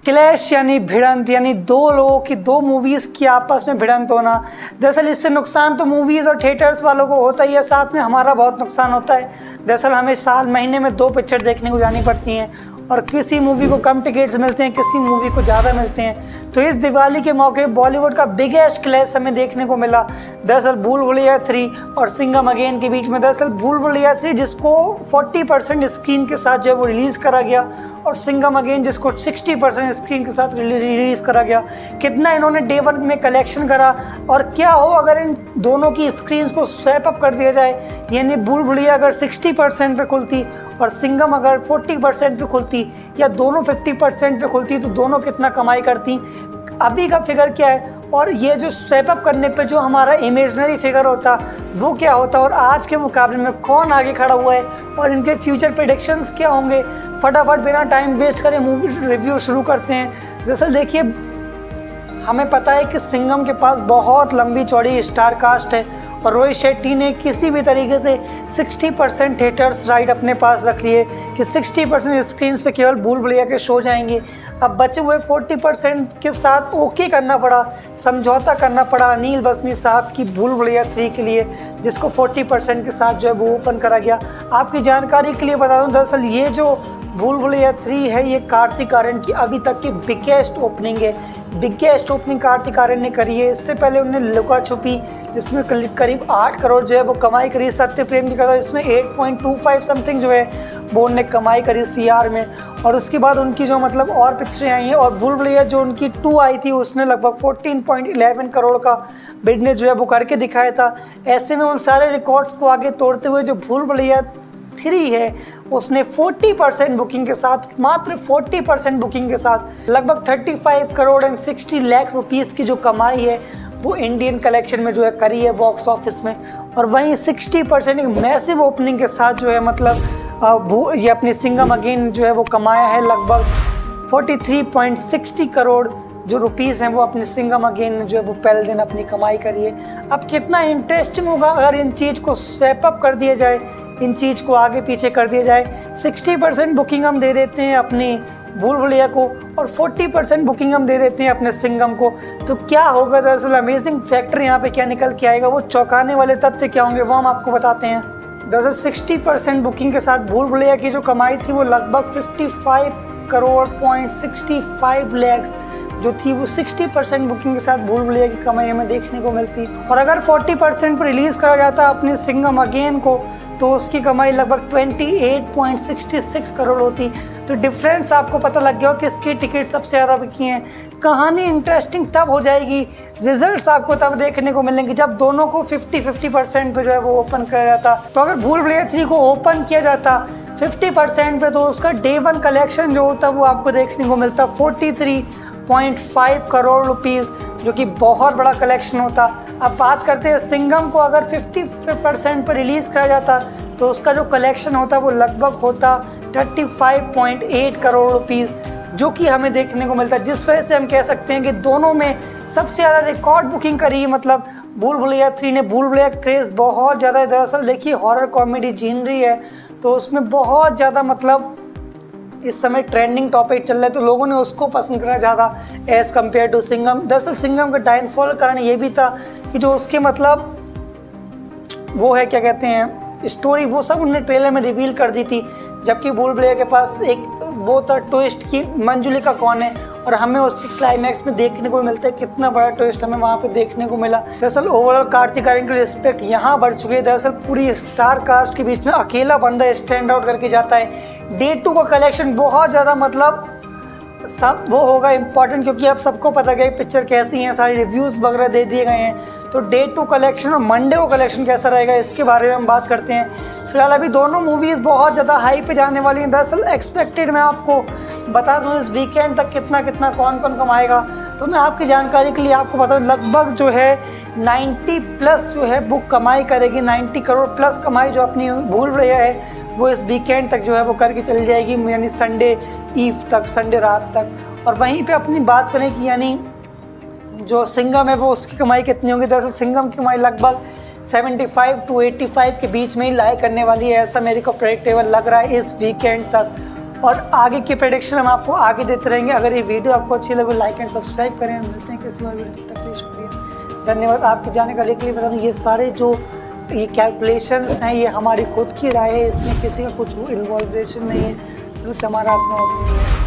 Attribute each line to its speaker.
Speaker 1: Clash यानी भिड़ंत, यानी दो लोगों की, दो मूवीज़ की आपस में भिड़ंत होना। दरअसल इससे नुकसान तो मूवीज़ और थिएटर्स वालों को होता ही है, साथ में हमारा बहुत नुकसान होता है। दरअसल हमें साल महीने में 2 पिक्चर देखने को जानी पड़ती हैं और किसी मूवी को कम टिकट्स मिलते हैं, किसी मूवी को ज़्यादा मिलते हैं। तो इस दिवाली के मौके बॉलीवुड का बिगेस्ट क्लैश हमें देखने को मिला। दरअसल भूल भुलैया 3 और सिंघम अगेन के बीच में। दरअसल भूल भुलैया 3 जिसको 40% स्क्रीन के साथ जो है वो रिलीज़ करा गया और सिंघम अगेन जिसको 60% स्क्रीन के साथ रिलीज़ करा गया। कितना इन्होंने डे 1 में कलेक्शन करा और क्या हो अगर इन दोनों की स्क्रीन को स्वैप अप कर दिया जाए, यानी भूल भुलैया अगर 60% पे खुलती और सिंघम अगर 40% पे खुलती या दोनों 50% पे खुलती तो दोनों कितना कमाई करती। अभी का फिगर क्या है और ये जो स्वैप अप करने पे जो हमारा इमेजनरी फिगर होता वो क्या होता और आज के मुकाबले में कौन आगे खड़ा हुआ है और इनके फ्यूचर प्रेडिक्शंस क्या होंगे। फटाफट बिना टाइम वेस्ट करे मूवी रिव्यू शुरू करते हैं। दरअसल देखिए, हमें पता है कि सिंघम के पास बहुत लंबी चौड़ी स्टार कास्ट है और रोहित शेट्टी ने किसी भी तरीके से 60% थिएटर्स राइट अपने पास रख लिए कि 60% स्क्रीन पे केवल भूल भुलैया के शो जाएंगे। अब बचे हुए 40% के साथ ओके करना पड़ा, समझौता करना पड़ा अनिल बसमी साहब की भूल भुलैया 3 के लिए, जिसको 40% के साथ जो है वो ओपन करा गया। आपकी जानकारी के लिए बता दूं, दरअसल ये जो भूल भुलैया 3 है ये कार्तिक आर्यन की अभी तक की बिगेस्ट ओपनिंग है। बिगेस्ट ओपनिंग कार्तिक आर्यन ने करी है। इससे पहले उन्होंने लुका छुपी जिसमें करीब 8 करोड़ जो है वो कमाई करी। सत्य प्रेम की कथा इसमें 8.25 समथिंग जो है वो उन्होंने कमाई करी CR में। और उसके बाद उनकी जो मतलब और पिक्चरें आई हैं और भूल भुलैया जो उनकी 2 आई थी उसने लगभग 14.11 करोड़ का बिजनेस जो है वो करके दिखाया था। ऐसे में उन सारे रिकॉर्ड्स को आगे तोड़ते हुए जो भूल भुलैया 3 है उसने 40% बुकिंग के साथ, मात्र 40% बुकिंग के साथ लगभग 35 करोड़ एंड 60 लाख रुपीस की जो कमाई है वो इंडियन कलेक्शन में जो है करी है बॉक्स ऑफिस में। और वहीं 60% एक मैसिव ओपनिंग के साथ जो है मतलब ये अपनी सिंघम अगेन जो है वो कमाया है लगभग 43.60 करोड़ जो रुपीस हैं वो अपने सिंघम अगेन जो है वो पहले दिन अपनी कमाई करी है। अब कितना इंटरेस्टिंग होगा अगर इन चीज़ को स्वैप अप कर दिया जाए, इन चीज़ को आगे पीछे कर दिया जाए। 60% बुकिंग हम दे देते हैं अपनी भूल भुलैया को और 40% बुकिंग हम दे देते हैं अपने सिंघम को, तो क्या होगा। दरअसल अमेजिंग फैक्टर यहाँ पे क्या निकल के आएगा, वो चौंकाने वाले तथ्य क्या होंगे वो हम आपको बताते हैं। दरअसल 60% बुकिंग के साथ भूल भुलैया की जो कमाई थी वो लगभग 55 करोड़ 65 लाख जो थी वो 60% बुकिंग के साथ भूल भुलैया की कमाई हमें देखने को मिलती। और अगर 40% पर रिलीज़ करा जाता अपने सिंघम अगेन को तो उसकी कमाई लगभग 28.66 करोड़ होती। तो डिफरेंस आपको पता लग गया हो कि इसकी टिकट सबसे ज़्यादा बिकी हैं। कहानी इंटरेस्टिंग तब हो जाएगी, रिजल्ट्स आपको तब देखने को मिलेंगे जब दोनों को 50-50% पे जो है वो ओपन किया जाता। तो अगर भूल भुलैया 3 को ओपन किया जाता 50% पे तो उसका डे 1 कलेक्शन जो होता वो आपको देखने को मिलता 43.5 करोड़ रुपीज़, जो कि बहुत बड़ा कलेक्शन होता। अब बात करते हैं सिंघम को अगर 50% पर रिलीज़ किया जाता तो उसका जो कलेक्शन होता वो लगभग होता 35.8 करोड़ रुपीज़, जो कि हमें देखने को मिलता। जिस वजह से हम कह सकते हैं कि दोनों में सबसे ज़्यादा रिकॉर्ड बुकिंग करी, मतलब भूल भुलैया 3 ने। भूल भुलैया क्रेज़ बहुत ज़्यादा है। दरअसल देखिए हॉरर कॉमेडी जीनरी है तो उसमें बहुत ज़्यादा मतलब इस समय ट्रेंडिंग टॉपिक चल रहा है तो लोगों ने उसको पसंद करा ज़्यादा एज़ कम्पेयर टू सिंघम। दरअसल सिंघम का डाउनफॉल का कारण ये भी था कि जो उसके मतलब वो है क्या कहते हैं स्टोरी वो सब उन्होंने ट्रेलर में रिवील कर दी थी, जबकि भूल भुलैया के पास एक वो था ट्विस्ट की मंजुलिका कौन है और हमें उसके क्लाइमैक्स में देखने को मिलता है कितना बड़ा ट्विस्ट हमें वहाँ पे देखने को मिला। दरअसल ओवरऑल कार्तिक आर्यन की रिस्पेक्ट यहाँ बढ़ चुकी है। दरअसल पूरी स्टार कास्ट के बीच में अकेला बंदा स्टैंड आउट करके जाता है। डे 2 का कलेक्शन बहुत ज़्यादा मतलब सब वो होगा इम्पॉर्टेंट, क्योंकि अब सबको पता गया पिक्चर कैसी है, सारी रिव्यूज़ वगैरह दे दिए गए हैं। तो डे 2 कलेक्शन और मंडे को कलेक्शन कैसा रहेगा इसके बारे में हम बात करते हैं। फिलहाल अभी दोनों मूवीज़ बहुत ज़्यादा हाई पे जाने वाली हैं। दरअसल एक्सपेक्टेड मैं आपको बता दूं इस वीकेंड तक कितना कौन कमाएगा, तो मैं आपकी जानकारी के लिए आपको बता दूं लगभग जो है 90 प्लस जो है बुक कमाई करेगी। 90 करोड़ प्लस कमाई जो अपनी भूल भुलैया है वो इस वीकेंड तक जो है वो करके चली जाएगी, यानी संडे ईव तक, संडे रात तक। और वहीं पे अपनी बात करें कि यानी जो सिंघम है वो उसकी कमाई कितनी होगी। दरअसल सिंघम की कमाई लगभग 75 to 85 के बीच में ही लाई करने वाली है, ऐसा मेरे को प्रेडिक्टेबल लग रहा है इस वीकेंड तक। और आगे की प्रेडिक्शन हम आपको आगे देते रहेंगे। अगर ये वीडियो आपको अच्छी लगे लाइक एंड सब्सक्राइब करें। मिलते हैं किसी और वीडियो तक के लिए शुक्रिया, धन्यवाद। आपकी जानकारी के लिए बता दूँ, ये सारे जो ये कैलकुलेशंस हैं ये हमारी खुद की राय है, इसमें किसी का कुछ इन्वॉल्वेशन नहीं है, तो हमारा अपना ओपिनियन है।